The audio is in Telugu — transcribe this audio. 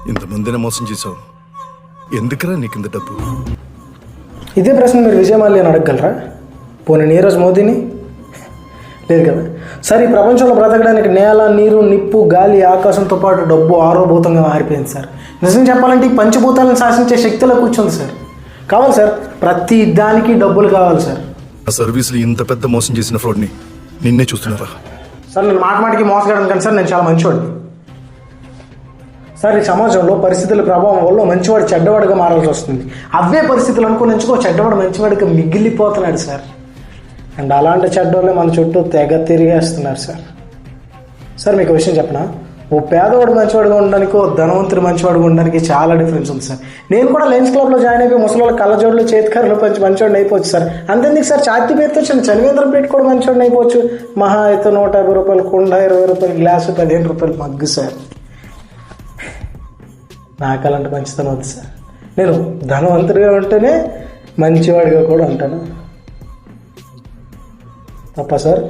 ఇంతమందిని మోసం చేసావు, ఎందుకురా నీకు ఇంత డబ్బు? ఇదే ప్రశ్న మీరు విజయమాల్యని అడగగలరా? పోనీ నీరజ్ మోదీని? లేదు కదా సార్. ఈ ప్రపంచంలో బ్రతకడానికి నేల, నీరు, నిప్పు, గాలి, ఆకాశంతో పాటు డబ్బు ఆరోభూతంగా మారిపోయింది సార్. నిజం చెప్పాలంటే ఈ పంచభూతాలను శాసించే శక్తిలో కూర్చుంది సార్. కావాలి సార్, ప్రతి దానికి డబ్బులు కావాలి సార్. ఆ సర్వీసులు ఇంత పెద్ద మోసం చేసిన ఫ్రాడ్ని నిన్నే చూస్తున్నారా? సార్ నేను మాటికి మోసగలను కానీ సార్ నేను చాలా మంచివాడిని సార్. ఈ సమాజంలో పరిస్థితుల ప్రభావం వల్ల మంచివాడు చెడ్డవాడిగా మారాల్సి వస్తుంది. అవే పరిస్థితులు అనుకుని ఎంచుకో చెడ్డవాడు మంచివాడిగా మిగిలిపోతున్నాడు సార్. అండ్ అలాంటి చెడ్డోళ్ళే మన చుట్టూ తెగ తిరిగేస్తున్నారు సార్. సార్ మీకు విషయం చెప్పనా, ఓ పేదవాడు మంచివాడుగా ఉండడానికి, ఓ ధనవంతుడు మంచివాడుగా ఉండడానికి చాలా డిఫరెన్స్ ఉంది సార్. నేను కూడా లయన్స్ క్లబ్లో జాయిన్ అయిపోయి ముసలి కళ్ళజోడులు, చేతికారులు పంచి మంచివాడిని అయిపోవచ్చు సార్. అంతేందుకు సార్, ఛాతీ పేరుతో చనివేంద్రం పెట్టి కూడా మంచివాడిని అయిపోవచ్చు. మహా అయితే 150 రూపాయలు కుండ, 20 రూపాయలు గ్లాసు, 15 రూపాయలు మగ్గు సార్. నాకు అలాంటి మంచితనం వద్దు సార్. నేను ధనవంతుడిగా ఉంటేనే మంచివాడిగా కూడా ఉంటాను. తప్ప సార్?